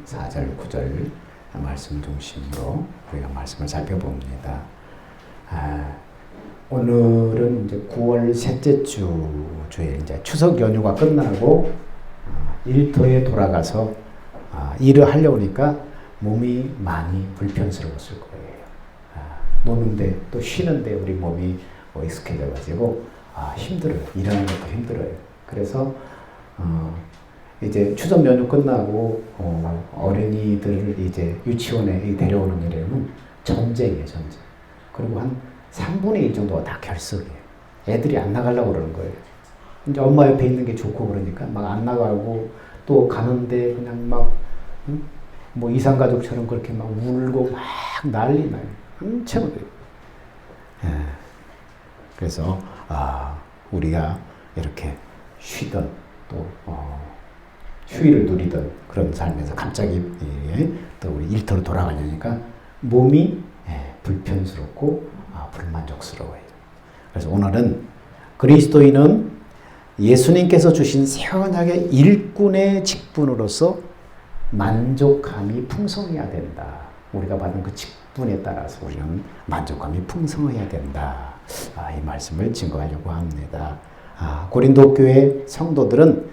4절, 9절 말씀 중심으로 우리가 말씀을 살펴봅니다. 오늘은 이제 9월 셋째 주에 이제 추석 연휴가 끝나고 일터에 돌아가서 일을 하려고 하니까 몸이 많이 불편스러웠을 거예요. 노는데 또 쉬는데 우리 몸이 익숙해져가지고 힘들어요. 일하는 것도 힘들어요. 그래서 이제 추석 연휴 끝나고 어린이들을 이제 유치원에 데려오는 일에는 전쟁이에요, 전쟁. 그리고 한 3분의 1 정도가 다 결석이에요. 애들이 안 나가려고 그러는 거예요. 이제 엄마 옆에 있는 게 좋고 그러니까 막 안 나가고 또 가는데 그냥 막 뭐 이산가족처럼 그렇게 막 울고 막 난리 나요. 한참 그래요. 그래서 우리가 이렇게 쉬던 또 휴일을 누리던 그런 삶에서 갑자기 또 우리 일터로 돌아가려니까 몸이 불편스럽고 불만족스러워요. 그래서 오늘은 그리스도인은 예수님께서 주신 새 언약의 일꾼의 직분으로서 만족함이 풍성해야 된다. 우리가 받은 그 직분에 따라서 우리는 만족함이 풍성해야 된다. 이 말씀을 증거하려고 합니다. 고린도 교회 성도들은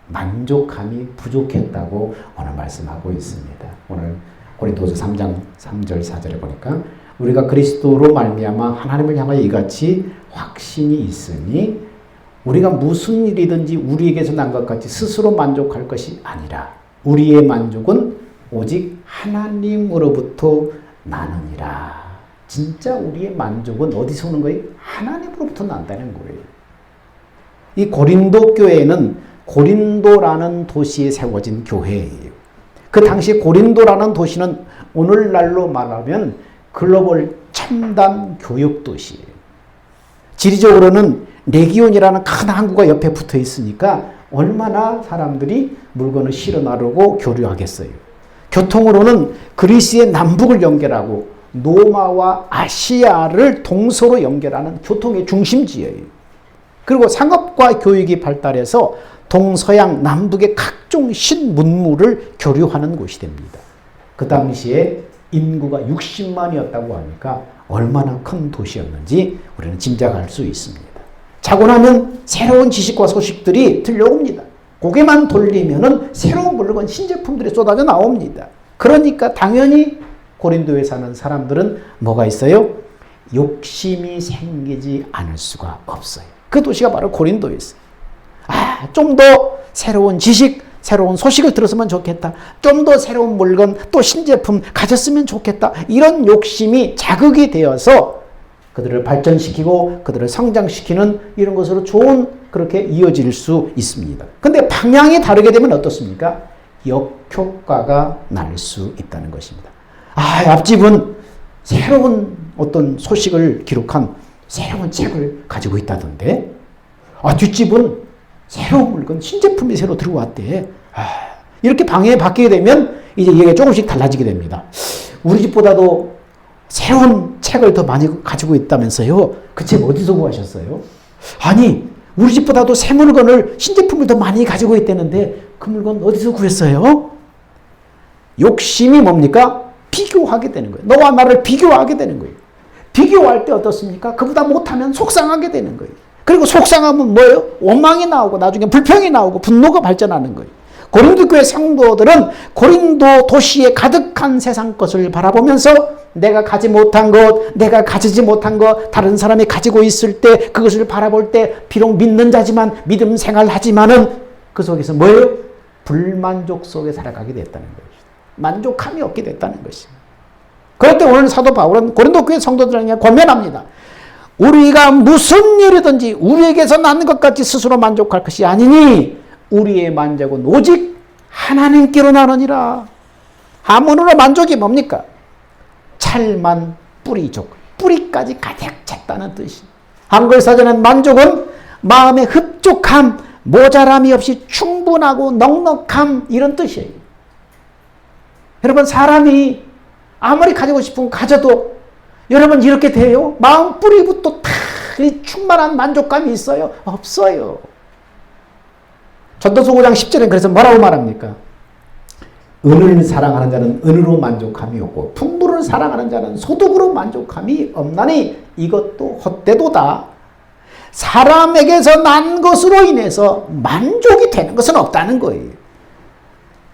만족함이 부족했다고 오늘 말씀하고 있습니다. 오늘 고린도서 3장 3절 4절에 보니까 우리가 그리스도로 말미암아 하나님을 향하여 이같이 확신이 있으니 우리가 무슨 일이든지 우리에게서 난 것 같이 스스로 만족할 것이 아니라 우리의 만족은 오직 하나님으로부터 나느니라. 진짜 우리의 만족은 어디서 오는 거예요? 하나님으로부터 난다는 거예요. 이 고린도 교회는 고린도라는 도시에 세워진 교회예요. 그 당시 고린도라는 도시는 오늘날로 말하면 글로벌 첨단 교육 도시예요. 지리적으로는 레기온이라는 큰 항구가 옆에 붙어 있으니까 얼마나 사람들이 물건을 실어 나르고 교류하겠어요. 교통으로는 그리스의 남북을 연결하고 노마와 아시아를 동서로 연결하는 교통의 중심지예요. 그리고 상업과 교육이 발달해서 동서양 남북의 각종 신문물을 교류하는 곳이 됩니다. 그 당시에 인구가 60만이었다고 하니까 얼마나 큰 도시였는지 우리는 짐작할 수 있습니다. 자고 나면 새로운 지식과 소식들이 들려옵니다. 고개만 돌리면은 새로운 물건, 신제품들이 쏟아져 나옵니다. 그러니까 당연히 고린도에 사는 사람들은 뭐가 있어요? 욕심이 생기지 않을 수가 없어요. 그 도시가 바로 고린도였어요. 좀 더 새로운 지식, 새로운 소식을 들었으면 좋겠다. 좀 더 새로운 물건, 또 신제품 가졌으면 좋겠다. 이런 욕심이 자극이 되어서 그들을 발전시키고 그들을 성장시키는 이런 것으로 좋은 그렇게 이어질 수 있습니다. 근데 방향이 다르게 되면 어떻습니까? 역효과가 날 수 있다는 것입니다. 앞집은 새로운 어떤 소식을 기록한 새로운 책을 가지고 있다던데 뒷집은 새로운 물건, 신제품이 새로 들어왔대. 이렇게 방향이 바뀌게 되면 이제 이게 조금씩 달라지게 됩니다. 우리 집보다도 새로운 책을 더 많이 가지고 있다면서요? 그 책 어디서 구하셨어요? 아니, 우리 집보다도 새 물건을, 신제품을 더 많이 가지고 있다는데 그 물건 어디서 구했어요? 욕심이 뭡니까? 비교하게 되는 거예요. 너와 나를 비교하게 되는 거예요. 비교할 때 어떻습니까? 그보다 못하면 속상하게 되는 거예요. 그리고 속상하면 뭐예요? 원망이 나오고 나중에 불평이 나오고 분노가 발전하는 거예요. 고린도 교회 성도들은 고린도 도시에 가득한 세상 것을 바라보면서 내가 가지 못한 것, 내가 가지지 못한 것, 다른 사람이 가지고 있을 때 그것을 바라볼 때 비록 믿는 자지만 믿음 생활하지만은 그 속에서 뭐예요? 불만족 속에 살아가게 됐다는 것입니다. 만족함이 없게 됐다는 것입니다. 그럴 때 오늘 사도 바울은 고린도 교회 성도들에게 권면합니다. 우리가 무슨 일이든지 우리에게서 나는 것 같이 스스로 만족할 것이 아니니 우리의 만족은 오직 하나님께로 나느니라. 하문으로 만족이 뭡니까? 찰만 뿌리족, 뿌리까지 가득 찼다는 뜻이. 한글 사전은 만족은 마음의 흡족함, 모자람이 없이 충분하고 넉넉함 이런 뜻이에요. 여러분 사람이 아무리 가지고 싶으면 가져도 여러분 이렇게 돼요? 마음 뿌리부터 다 충만한 만족감이 있어요? 없어요. 전도서 5장 10절에 그래서 뭐라고 말합니까? 은을 사랑하는 자는 은으로 만족함이 없고 풍부를 사랑하는 자는 소득으로 만족함이 없나니 이것도 헛되도다. 사람에게서 난 것으로 인해서 만족이 되는 것은 없다는 거예요.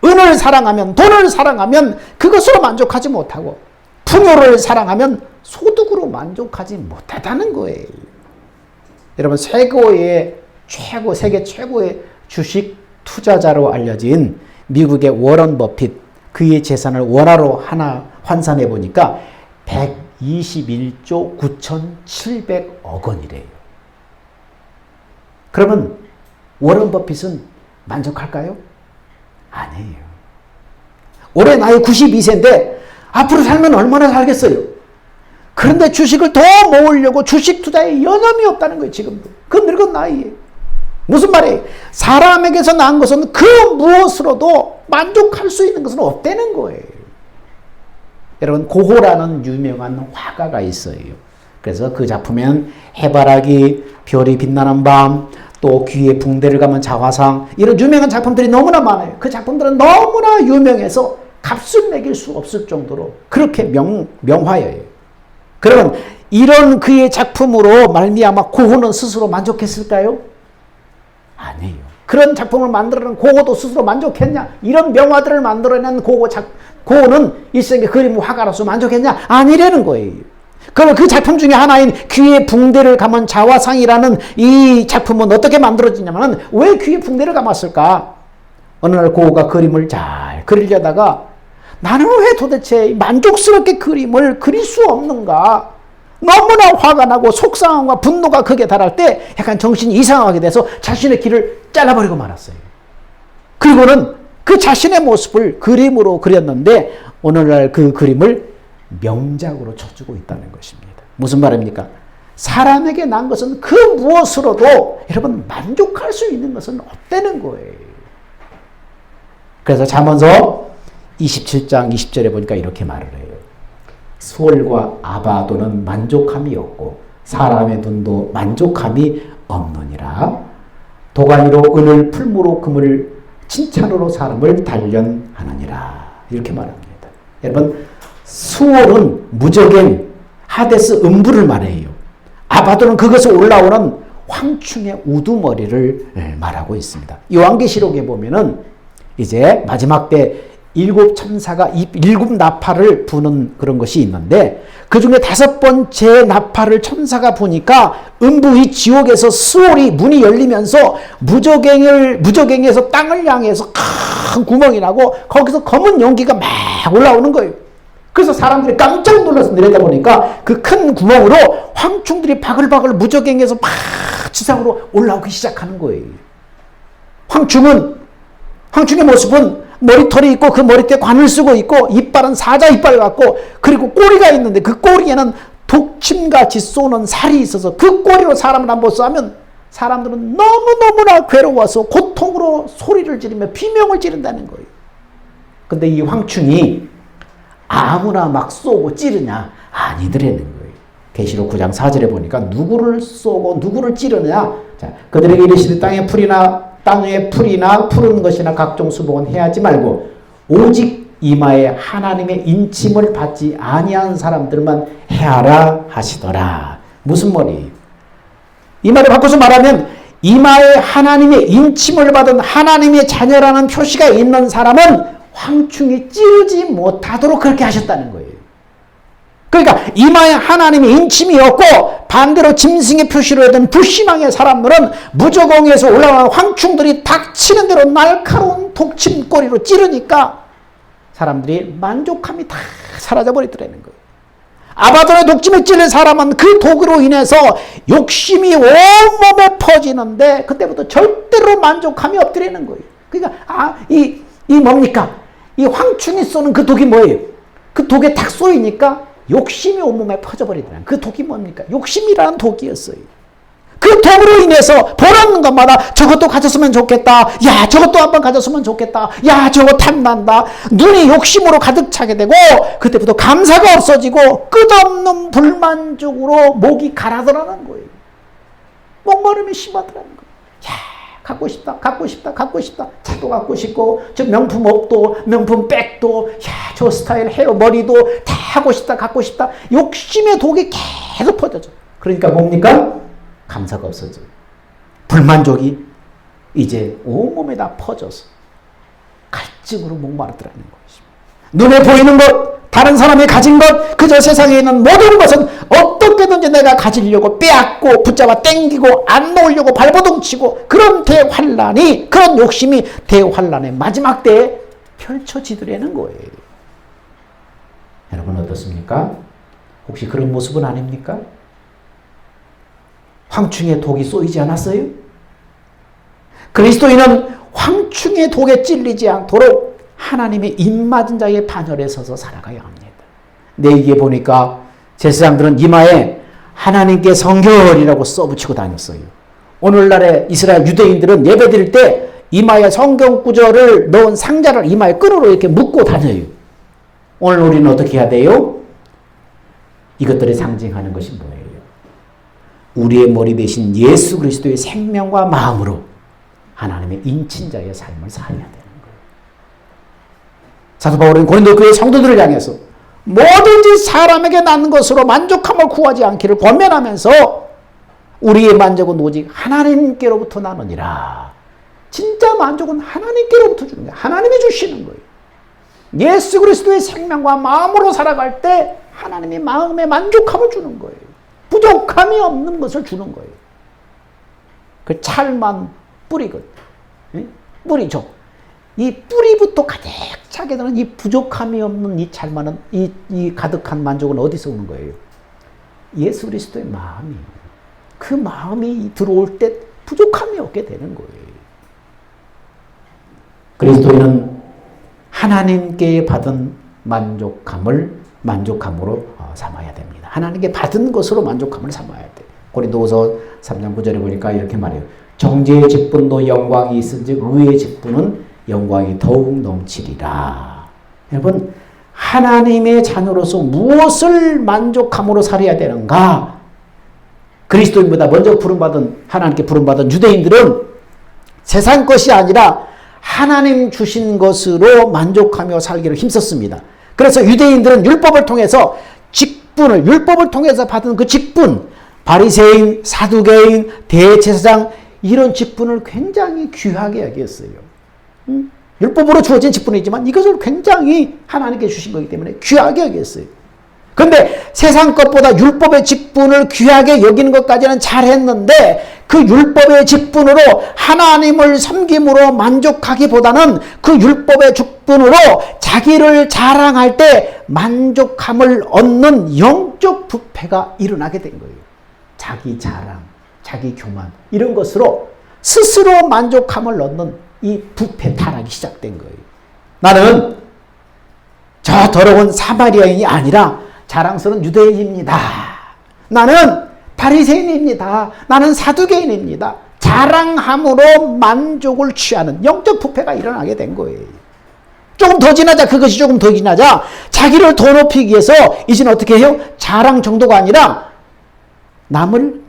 은을 사랑하면, 돈을 사랑하면 그것으로 만족하지 못하고 풍요를 사랑하면 소득으로 만족하지 못하다는 거예요. 여러분, 세계 최고의 주식 투자자로 알려진 미국의 워런 버핏, 그의 재산을 원화로 하나 환산해 보니까 121조 9,700억 원이래요. 그러면 워런 버핏은 만족할까요? 아니에요. 올해 나이 92세인데 앞으로 살면 얼마나 살겠어요? 그런데 주식을 더 모으려고 주식 투자에 여념이 없다는 거예요. 지금도. 그 늙은 나이에. 무슨 말이에요? 사람에게서 난 것은 그 무엇으로도 만족할 수 있는 것은 없다는 거예요. 여러분, 고호라는 유명한 화가가 있어요. 그래서 그 작품엔 해바라기, 별이 빛나는 밤, 또 귀에 붕대를 감은 자화상, 이런 유명한 작품들이 너무나 많아요. 그 작품들은 너무나 유명해서 값을 매길 수 없을 정도로 그렇게 명화예요. 그러면 이런 그의 작품으로 말미암아 고호는 스스로 만족했을까요? 아니에요. 그런 작품을 만들어낸 고호도 스스로 만족했냐? 이런 명화들을 만들어낸 고호는 일생의 그림 화가로서 만족했냐? 아니라는 거예요. 그러면 그 작품 중에 하나인 귀에 붕대를 감은 자화상이라는 이 작품은 어떻게 만들어지냐면, 왜 귀에 붕대를 감았을까? 어느 날 고호가 그림을 잘 그리려다가 나는 왜 도대체 만족스럽게 그림을 그릴 수 없는가? 너무나 화가 나고 속상함과 분노가 극에 달할 때 약간 정신이 이상하게 돼서 자신의 귀를 잘라버리고 말았어요. 그리고는 그 자신의 모습을 그림으로 그렸는데 오늘날 그 그림을 명작으로 쳐주고 있다는 것입니다. 무슨 말입니까? 사람에게 난 것은 그 무엇으로도 여러분 만족할 수 있는 것은 없다는 거예요. 그래서 잠언서 27장 20절에 보니까 이렇게 말을 해요. 수월과 아바도는 만족함이 없고 사람의 눈도 만족함이 없느니라. 도가니로 은을, 풀무로 금을, 칭찬으로 사람을 단련하느니라. 이렇게 말합니다. 여러분, 수월은 무적행, 하데스 음부를 말해요. 아바도는 그것을 올라오는 황충의 우두머리를 말하고 있습니다. 요한계시록에 보면은 이제 마지막 때 일곱 천사가 일곱 나팔을 부는 그런 것이 있는데, 그 중에 5번째 나팔을 천사가 부니까 음부의 지옥에서 수월이 문이 열리면서 무저갱에서 땅을 향해서 큰 구멍이 나고 거기서 검은 연기가 막 올라오는 거예요. 그래서 사람들이 깜짝 놀라서 내려다보니까 그 큰 구멍으로 황충들이 바글바글 무저갱에서 막 지상으로 올라오기 시작하는 거예요. 황충의 모습은 머리털이 있고 그 머리띠에 관을 쓰고 있고 이빨은 사자 이빨 같고, 그리고 꼬리가 있는데 그 꼬리에는 독침같이 쏘는 살이 있어서 그 꼬리로 사람을 한번 쏘면 사람들은 너무너무나 괴로워서 고통으로 소리를 지르며 비명을 지른다는 거예요. 근데 이 황충이 아무나 막 쏘고 찌르냐? 아니더라는 거예요. 계시록 9장 4절에 보니까 누구를 쏘고 누구를 찌르냐? 자, 그들에게 이르시되 땅에 풀이나 푸른 것이나 각종 수복은 해하지 말고 오직 이마에 하나님의 인침을 받지 아니한 사람들만 해하라 하시더라. 무슨 말이에요? 이 말을 바꿔서 말하면 이마에 하나님의 인침을 받은 하나님의 자녀라는 표시가 있는 사람은 황충이 찌르지 못하도록 그렇게 하셨다는 거예요. 그러니까 이마에 하나님의 인침이 없고 반대로 짐승의 표시로 했던 불신앙의 사람들은 무저공에서 올라오는 황충들이 닥치는 대로 날카로운 독침꼬리로 찌르니까 사람들이 만족함이 다 사라져버리더라는 거예요. 아바돈의 독침에 찔린 사람은 그 독으로 인해서 욕심이 온몸에 퍼지는데 그때부터 절대로 만족함이 없더라는 거예요. 그러니까 이 뭡니까? 이 황충이 쏘는 그 독이 뭐예요? 그 독에 탁 쏘이니까 욕심이 온몸에 퍼져버리더라는, 그 독이 뭡니까? 욕심이라는 독이었어요. 그 독으로 인해서 보는 것마다 저것도 가졌으면 좋겠다. 야, 저것도 한번 가졌으면 좋겠다. 야, 저거 탐난다. 눈이 욕심으로 가득 차게 되고 그때부터 감사가 없어지고 끝없는 불만족으로 목이 가라더라는 거예요. 목마름이 심하더라는 거예요. 야, 갖고 싶다, 갖고 싶다, 갖고 싶다. 차도 갖고 싶고, 저 명품 옷도, 명품 백도, 야, 저 스타일 헤어 머리도 다 하고 싶다, 갖고 싶다. 욕심의 독이 계속 퍼져져. 그러니까 뭡니까? 감사가 없어져. 불만족이 이제 온몸에 다 퍼져서 갈증으로 목마르더라는 것입니다. 눈에 보이는 것, 다른 사람이 가진 것, 그저 세상에 있는 모든 것은 어떻게든지 내가 가지려고 빼앗고 붙잡아 땡기고 안 놓으려고 발버둥치고, 그런 대환란이, 그런 욕심이 대환란의 마지막 때에 펼쳐지더라는 거예요. 여러분 어떻습니까? 혹시 그런 모습은 아닙니까? 황충의 독이 쏘이지 않았어요? 그리스도인은 황충의 독에 찔리지 않도록 하나님의 입맞은 자의 반열에 서서 살아가야 합니다. 내기에 보니까 제사장들은 이마에 하나님께 성결이라고 써붙이고 다녔어요. 오늘날의 이스라엘 유대인들은 예배드릴 때 이마에 성경 구절을 넣은 상자를 이마에 끈으로 이렇게 묶고 다녀요. 오늘 우리는 어떻게 해야 돼요? 이것들이 상징하는 것이 뭐예요? 우리의 머리 대신 예수 그리스도의 생명과 마음으로 하나님의 인친자의 삶을 살아야 되는 거예요. 사도 바울은 고린도 교회 성도들을 향해서 뭐든지 사람에게 난 것으로 만족함을 구하지 않기를 권면하면서 우리의 만족은 오직 하나님께로부터 나느니라. 진짜 만족은 하나님께로부터 주는 거예요. 하나님이 주시는 거예요. 예수 그리스도의 생명과 마음으로 살아갈 때 하나님의 마음에 만족함을 주는 거예요. 부족함이 없는 것을 주는 거예요. 그 찰만 뿌리거든. 뿌리죠. 이 뿌리부터 가득 차게 되는 이 부족함이 없는 이 찰만은, 이 가득한 만족은 어디서 오는 거예요? 예수 그리스도의 마음이에요. 그 마음이 들어올 때 부족함이 없게 되는 거예요. 그리스도인은 하나님께 받은 만족함으로 삼아야 됩니다. 하나님께 받은 것으로 만족함을 삼아야 돼. 고린도후서 3장 9절에 보니까 이렇게 말해요. 정죄의 직분도 영광이 있은즉 의의 직분은 영광이 더욱 넘치리라. 여러분, 하나님의 자녀로서 무엇을 만족함으로 살아야 되는가? 그리스도인보다 먼저 하나님께 부름받은 유대인들은 세상 것이 아니라 하나님 주신 것으로 만족하며 살기를 힘썼습니다. 그래서 유대인들은 율법을 통해서 율법을 통해서 받은 그 직분, 바리새인, 사두개인, 대제사장, 이런 직분을 굉장히 귀하게 여겼어요. 율법으로 주어진 직분이지만 이것을 굉장히 하나님께 주신 거기 때문에 귀하게 여겼어요. 그런데 세상 것보다 율법의 직분을 귀하게 여기는 것까지는 잘했는데, 그 율법의 직분으로 하나님을 섬김으로 만족하기보다는 그 율법의 직분으로 자기를 자랑할 때 만족함을 얻는 영적 부패가 일어나게 된 거예요. 자기 자랑, 자기 교만, 이런 것으로 스스로 만족함을 얻는 이 부패 타락이 시작된 거예요. 나는 저 더러운 사마리아인이 아니라 자랑스러운 유대인입니다. 나는 바리새인입니다. 나는 사두개인입니다. 자랑함으로 만족을 취하는 영적 부패가 일어나게 된 거예요. 조금 더 지나자, 그것이 조금 더 지나자 자기를 더 높이기 위해서 이제는 어떻게 해요? 자랑 정도가 아니라 남을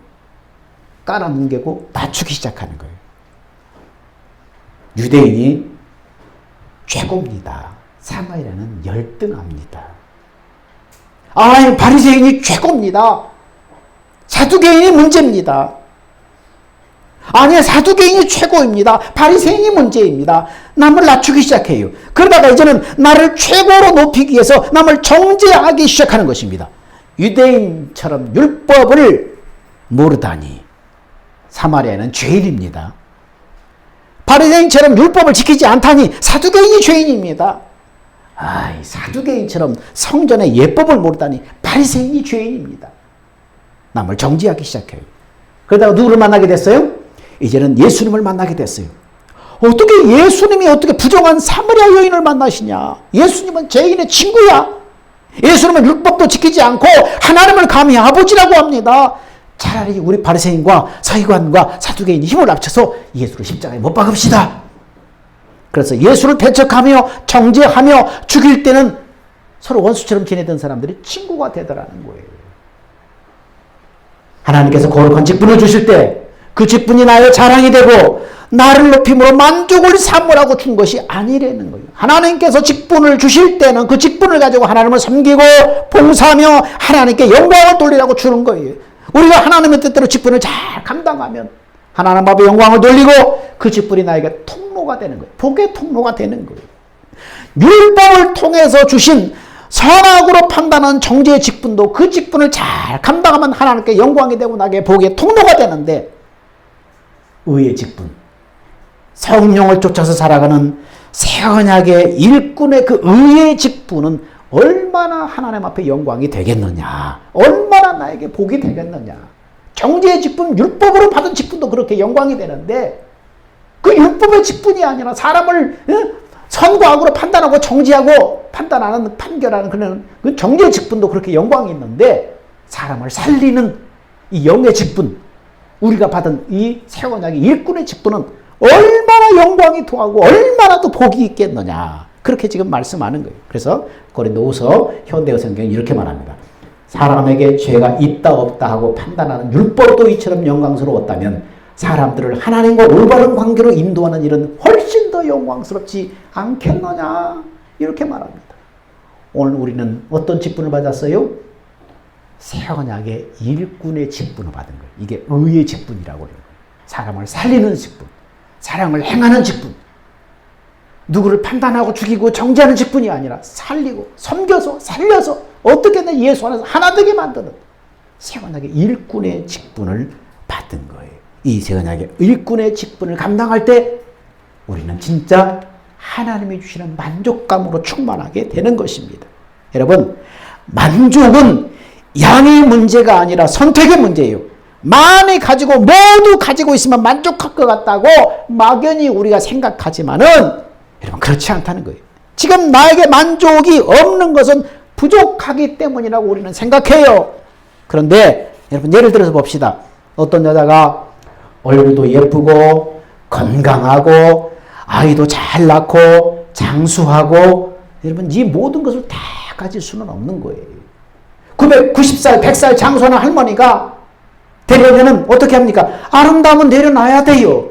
깔아뭉개고 낮추기 시작하는 거예요. 유대인이 최고입니다. 사마리아는 열등합니다. 바리새인이 최고입니다. 사두개인이 문제입니다. 아니야, 사두개인이 최고입니다. 바리새인이 문제입니다. 남을 낮추기 시작해요. 그러다가 이제는 나를 최고로 높이기 위해서 남을 정죄하기 시작하는 것입니다. 유대인처럼 율법을 모르다니 사마리아는 죄인입니다. 바리새인처럼 율법을 지키지 않다니 사두개인이 죄인입니다. 사두개인처럼 성전의 예법을 모르다니 바리새인이 죄인입니다. 남을 정죄하기 시작해요. 그러다가 누구를 만나게 됐어요? 이제는 예수님을 만나게 됐어요. 예수님이 어떻게 부정한 사마리아 여인을 만나시냐? 예수님은 죄인의 친구야. 예수님은 율법도 지키지 않고 하나님을 감히 아버지라고 합니다. 차라리 우리 바리새인과 서기관과 사두개인이 힘을 합쳐서 예수를 십자가에 못 박읍시다. 그래서 예수를 배척하며 정죄하며 죽일 때는 서로 원수처럼 지내던 사람들이 친구가 되더라는 거예요. 하나님께서 거룩한 직분을 주실 때 그 직분이 나의 자랑이 되고 나를 높임으로 만족을 삼으라고 준 것이 아니라는 거예요. 하나님께서 직분을 주실 때는 그 직분을 가지고 하나님을 섬기고 봉사하며 하나님께 영광을 돌리라고 주는 거예요. 우리가 하나님의 뜻대로 직분을 잘 감당하면 하나님 앞에 영광을 돌리고 그 직분이 나에게 통로가 되는 거예요. 복의 통로가 되는 거예요. 율법을 통해서 주신 선악으로 판단하는 정죄의 직분도 그 직분을 잘 감당하면 하나님께 영광이 되고 나에게 복의 통로가 되는데, 의의 직분, 성령을 쫓아서 살아가는 새 언약의 일꾼의 그 의의 직분은 얼마나 하나님 앞에 영광이 되겠느냐, 얼마나 나에게 복이 되겠느냐. 정죄의 직분, 율법으로 받은 직분도 그렇게 영광이 되는데 그 율법의 직분이 아니라 사람을 선과 악으로 판단하고 정죄하고 판단하는, 판결하는 그런 그 정죄의 직분도 그렇게 영광이 있는데, 사람을 살리는 이 영의 직분, 우리가 받은 이 새 언약의 일꾼의 직분은 얼마나 영광이 더하고 얼마나 더 복이 있겠느냐, 그렇게 지금 말씀하는 거예요. 그래서 고린도후서 현대어 성경이 이렇게 말합니다. 사람에게 죄가 있다 없다 하고 판단하는 율법도 이처럼 영광스러웠다면 사람들을 하나님과 올바른 관계로 인도하는 일은 훨씬 더 영광스럽지 않겠느냐, 이렇게 말합니다. 오늘 우리는 어떤 직분을 받았어요? 새 언약의 일꾼의 직분을 받은 거예요. 이게 의의 직분이라고 그래요. 사람을 살리는 직분, 사랑을 행하는 직분, 누구를 판단하고 죽이고 정죄하는 직분이 아니라 살리고 섬겨서 살려서 어떻게든 예수 안에서 하나 되게 만드는 새 언약의 일꾼의 직분을 받은 거예요. 이 새 언약의 일꾼의 직분을 감당할 때 우리는 진짜 하나님이 주시는 만족감으로 충만하게 되는 것입니다. 여러분, 만족은 양의 문제가 아니라 선택의 문제예요. 많이 가지고 모두 가지고 있으면 만족할 것 같다고 막연히 우리가 생각하지만은 여러분, 그렇지 않다는 거예요. 지금 나에게 만족이 없는 것은 부족하기 때문이라고 우리는 생각해요. 그런데 여러분, 예를 들어서 봅시다. 어떤 여자가 얼굴도 예쁘고 건강하고 아이도 잘 낳고 장수하고, 여러분, 이 모든 것을 다 가질 수는 없는 거예요. 90살, 100살 장수하는 할머니가 되려면 어떻게 합니까? 아름다움은 내려놔야 돼요.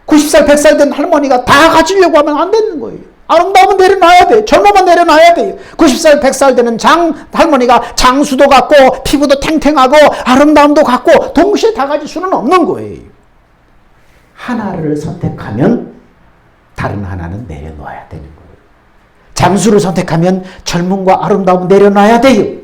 90살, 100살 된 할머니가 다 가지려고 하면 안 되는 거예요. 아름다움은 내려놔야 돼요. 젊음은 내려놔야 돼요. 90살, 100살 되는 할머니가 장수도 갖고 피부도 탱탱하고 아름다움도 갖고 동시에 다 가질 수는 없는 거예요. 하나를 선택하면 다른 하나는 내려놔야 되는 거예요. 장수를 선택하면 젊음과 아름다움은 내려놔야 돼요.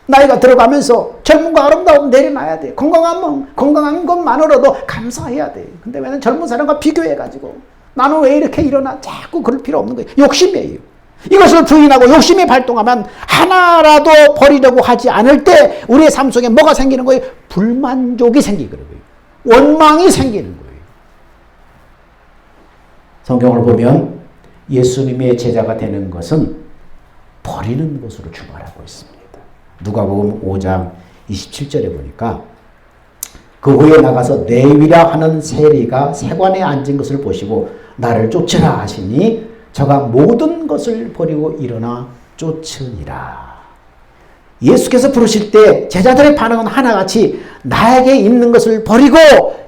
나이가 들어가면서 젊음과 아름다움 내려놔야 돼. 건강한 것만으로도 감사해야 돼. 근데 왜냐면 젊은 사람과 비교해가지고 나는 왜 이렇게 일어나? 자꾸 그럴 필요 없는 거예요. 욕심이에요. 이것을 부인하고 욕심이 발동하면 하나라도 버리려고 하지 않을 때 우리의 삶 속에 뭐가 생기는 거예요? 불만족이 생기는 거예요. 원망이 생기는 거예요. 성경을 보면 예수님의 제자가 되는 것은 버리는 것으로 주말하고 있습니다. 누가복음 5장 27절에 보니까 그 후에 나가서 레위라 하는 세리가 세관에 앉은 것을 보시고 나를 쫓으라 하시니 저가 모든 것을 버리고 일어나 쫓으니라. 예수께서 부르실 때 제자들의 반응은 하나같이 나에게 있는 것을 버리고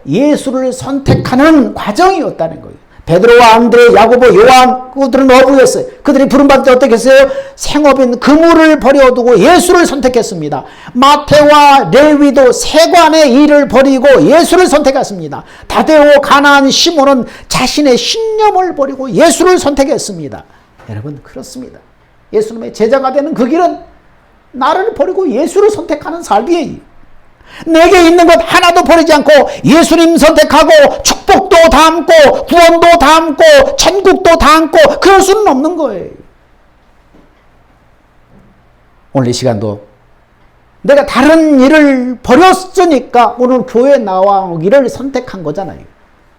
예수를 선택하는 과정이었다는 거예요. 베드로와 안드레, 야고보, 요한, 그들은 어부였어요. 그들이 부름받을 때 어떻게 했어요? 생업인 그물을 버려두고 예수를 선택했습니다. 마태와 레위도 세관의 일을 버리고 예수를 선택했습니다. 다데오, 가나안, 시몬은 자신의 신념을 버리고 예수를 선택했습니다. 여러분, 그렇습니다. 예수님의 제자가 되는 그 길은 나를 버리고 예수를 선택하는 삶이에요. 내게 있는 것 하나도 버리지 않고 예수님 선택하고 축복도 담고 구원도 담고 천국도 담고 그럴 수는 없는 거예요. 오늘 이 시간도 내가 다른 일을 버렸으니까 오늘 교회 나오기를 선택한 거잖아요.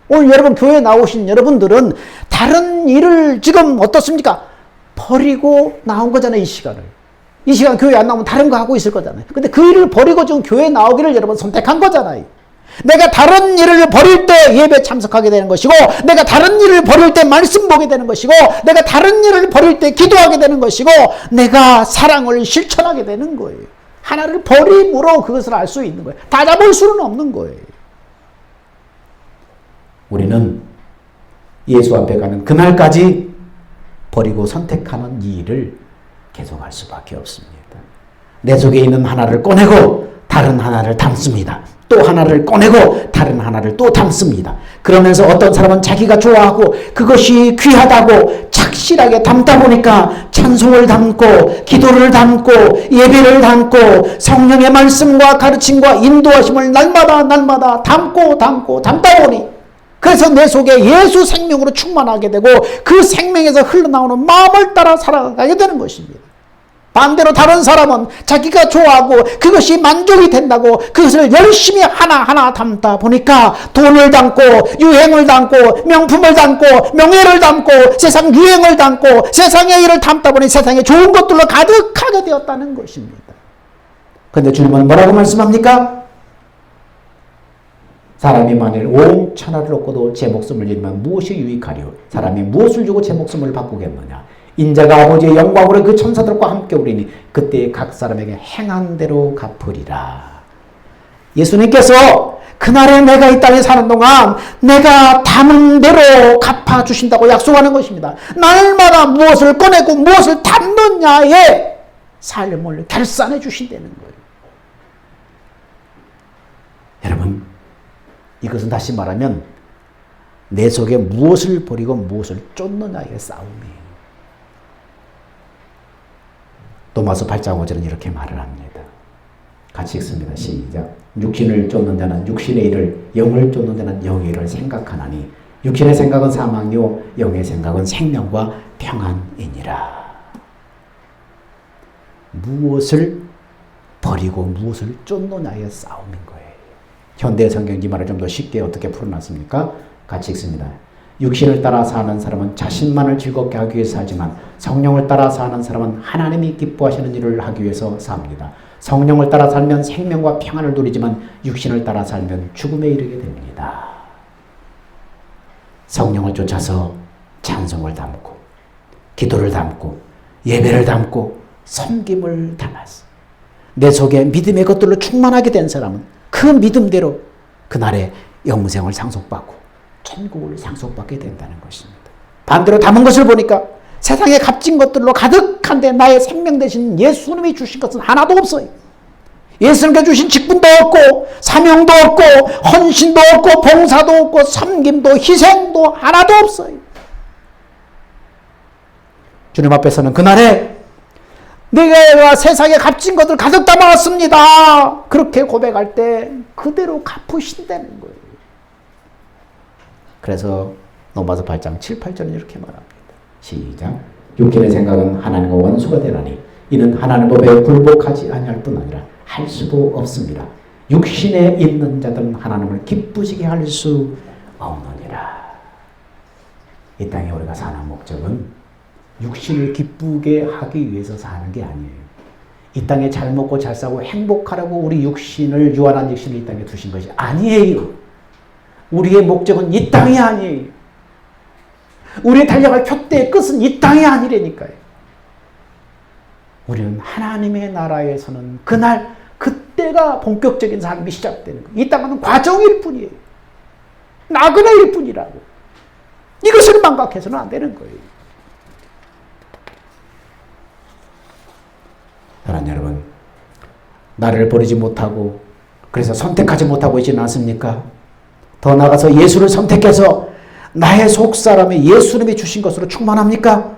오늘 여러분 교회 나오신 여러분들은 다른 일을 지금 어떻습니까? 버리고 나온 거잖아요. 이 시간을. 이 시간 교회 안 나오면 다른 거 하고 있을 거잖아요. 근데 그 일을 버리고 지금 교회 나오기를 여러분 선택한 거잖아요. 내가 다른 일을 버릴 때 예배 참석하게 되는 것이고, 내가 다른 일을 버릴 때 말씀 보게 되는 것이고, 내가 다른 일을 버릴 때 기도하게 되는 것이고, 내가 사랑을 실천하게 되는 거예요. 하나를 버림으로 그것을 알 수 있는 거예요. 다 잡을 수는 없는 거예요. 우리는 예수 앞에 가는 그날까지 버리고 선택하는 이 일을 계속할 수밖에 없습니다. 내 속에 있는 하나를 꺼내고 다른 하나를 담습니다. 또 하나를 꺼내고 다른 하나를 또 담습니다. 그러면서 어떤 사람은 자기가 좋아하고 그것이 귀하다고 착실하게 담다 보니까 찬송을 담고 기도를 담고 예배를 담고 성령의 말씀과 가르침과 인도하심을 날마다 담고 담다 보니 그래서 내 속에 예수 생명으로 충만하게 되고 그 생명에서 흘러나오는 마음을 따라 살아가게 되는 것입니다. 반대로 다른 사람은 자기가 좋아하고 그것이 만족이 된다고 그것을 열심히 하나하나 담다 보니까 돈을 담고 유행을 담고 명품을 담고 명예를 담고 세상 유행을 담고 세상의 일을 담다 보니 세상에 좋은 것들로 가득하게 되었다는 것입니다. 그런데 주님은 뭐라고 말씀합니까? 사람이 만일 온 천하를 얻고도 제 목숨을 잃으면 무엇이 유익하리요? 사람이 무엇을 주고 제 목숨을 바꾸겠느냐? 인자가 아버지의 영광으로 그 천사들과 함께 오리니 그때 각 사람에게 행한 대로 갚으리라. 예수님께서 그날에 내가 이 땅에 사는 동안 내가 담은 대로 갚아주신다고 약속하는 것입니다. 날마다 무엇을 꺼내고 무엇을 담느냐에 삶을 결산해 주신다는 거예요. 여러분, 이것은 다시 말하면 내 속에 무엇을 버리고 무엇을 쫓느냐의 싸움이에요. 로마서 8장 5절은 이렇게 말을 합니다. 같이 읽습니다. 시작. 육신을 쫓는 자는 육신의 일을, 영을 쫓는 자는 영의 일을 생각하나니 육신의 생각은 사망이요 영의 생각은 생명과 평안이니라. 무엇을 버리고 무엇을 쫓느냐의 싸움인 거예요. 현대 성경 이 말을 좀 더 쉽게 어떻게 풀어놨습니까? 같이 읽습니다. 육신을 따라 사는 사람은 자신만을 즐겁게 하기 위해서 살지만 성령을 따라 사는 사람은 하나님이 기뻐하시는 일을 하기 위해서 삽니다. 성령을 따라 살면 생명과 평안을 누리지만 육신을 따라 살면 죽음에 이르게 됩니다. 성령을 쫓아서 찬송을 담고 기도를 담고 예배를 담고 섬김을 담아서 내 속에 믿음의 것들로 충만하게 된 사람은 그 믿음대로 그날의 영생을 상속받고 천국을 상속받게 된다는 것입니다. 반대로 담은 것을 보니까 세상에 값진 것들로 가득한데 나의 생명 대신 예수님이 주신 것은 하나도 없어요. 예수님께 주신 직분도 없고 사명도 없고 헌신도 없고 봉사도 없고 섬김도 희생도 하나도 없어요. 주님 앞에서는 그날에 내가 세상에 값진 것들 가득 담아왔습니다. 그렇게 고백할 때 그대로 갚으신다는 거예요. 그래서 로마서 8장 7, 8절은 이렇게 말합니다. 시작. 육신의 생각은 하나님과 원수가 되나니 이는 하나님 법에 굴복하지 아니할 뿐 아니라 할 수도 없습니다. 육신에 있는 자들은 하나님을 기쁘시게 할 수 없느니라. 이 땅에 우리가 사는 목적은 육신을 기쁘게 하기 위해서 사는 게 아니에요. 이 땅에 잘 먹고 잘 싸고 행복하라고 우리 육신을, 유한한 육신을 이 땅에 두신 것이 아니에요. 우리의 목적은 이 땅이 아니에요. 우리의 달려갈 푯대의 끝은 이 땅이 아니라니까요. 우리는 하나님의 나라에서는 그날 그때가 본격적인 삶이 시작되는 거예요. 이 땅은 과정일 뿐이에요. 나그네일 뿐이라고. 이것을 망각해서는 안 되는 거예요. 사랑하는 여러분, 나를 버리지 못하고 그래서 선택하지 못하고 있지는 않습니까? 더 나아가서 예수를 선택해서 나의 속사람이 예수님이 주신 것으로 충만합니까?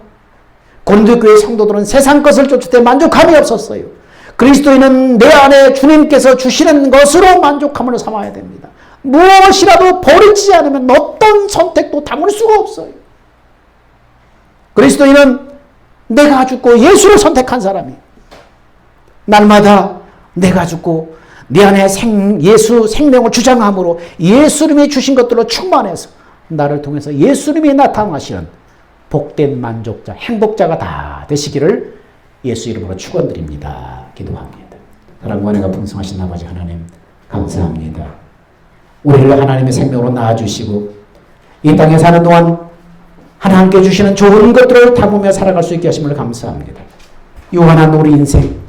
고린도 교회 성도들은 세상 것을 쫓을 때 만족함이 없었어요. 그리스도인은 내 안에 주님께서 주시는 것으로 만족함을 삼아야 됩니다. 무엇이라도 버리지 않으면 어떤 선택도 담을 수가 없어요. 그리스도인은 내가 죽고 예수를 선택한 사람이에요. 날마다 내가 죽고 내 안에 예수 생명을 주장함으로 예수님이 주신 것들로 충만해서 나를 통해서 예수님이 나타나시는 복된 만족자, 행복자가 다 되시기를 예수 이름으로 축원드립니다. 기도합니다. 사랑과 은혜가 풍성하신 아버지 하나님 감사합니다. 우리를 하나님의 생명으로 낳아주시고 이 땅에 사는 동안 하나님께 주시는 좋은 것들을 담으며 살아갈 수 있게 하심을 감사합니다. 요한한 우리 인생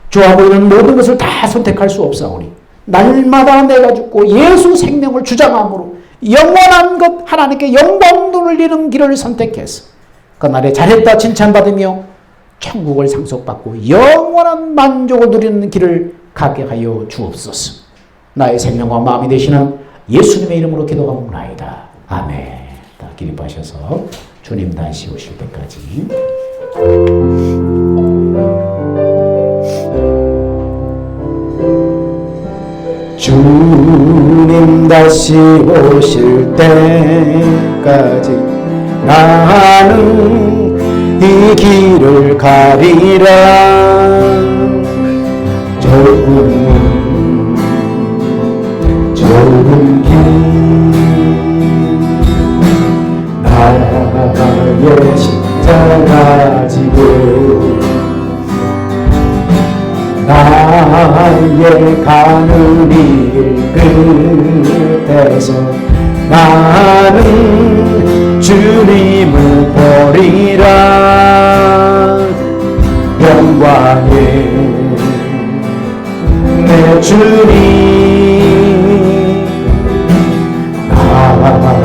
좋아 보이는 모든 것을 다 선택할 수 없사오니 날마다 내가 죽고 예수 생명을 주장함으로 영원한 것 하나님께 영광 돌리는 길을 선택해서 그날에 잘했다 칭찬받으며 천국을 상속받고 영원한 만족을 누리는 길을 가게 하여 주옵소서. 나의 생명과 마음이 되시는 예수님의 이름으로 기도하옵나이다. 아멘. 다 기립하셔서 주님 다시 오실 때까지 주님 다시 오실 때까지 나는 이 길을 가리라. 좁은 길 나의 십자가 지고 나의 가는 일 끝에서 나는 주님을 보리라. 영광의 내 주님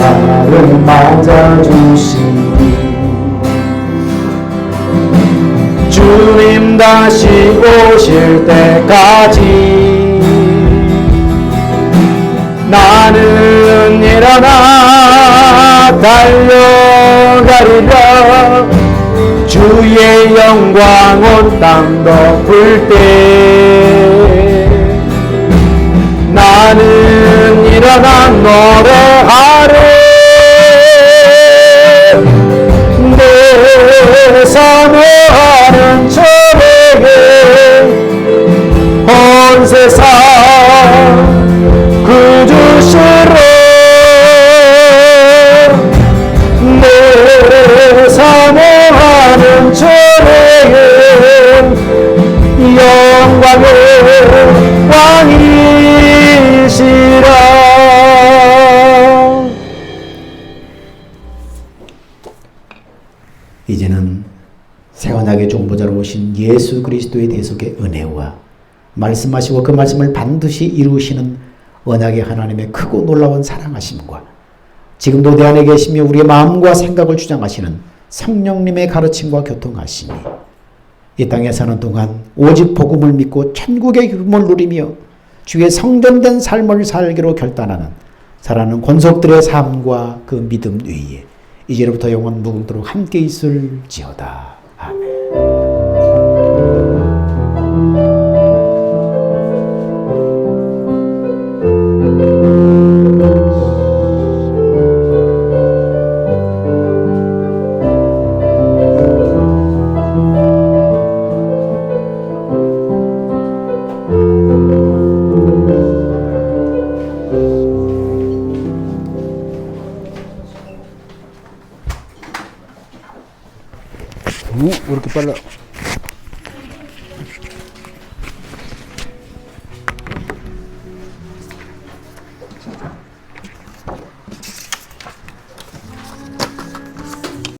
나를 맞아주시니 주님 다시 오실 때까지 나는 일어나 달려가리라. 주의 영광 온 땅 덮을 때 나는 일어나 노래하리. 내 사모하는 저에게 온 세상 구주시로 내 사모하는 저에게 영광의 왕이시라. 이제는 새언약의 중보자로 오신 예수 그리스도의 대속의 은혜와 말씀하시고 그 말씀을 반드시 이루시는 언약의 하나님의 크고 놀라운 사랑하심과 지금도 내 안에 계시며 우리의 마음과 생각을 주장하시는 성령님의 가르침과 교통하심이 이 땅에 사는 동안 오직 복음을 믿고 천국의 기쁨을 누리며 주의 성전된 삶을 살기로 결단하는 살아가는 권속들의 삶과 그 믿음 위에 이제로부터 영원 무궁토록 함께 있을지어다. 아멘. 왜 이렇게 빨라?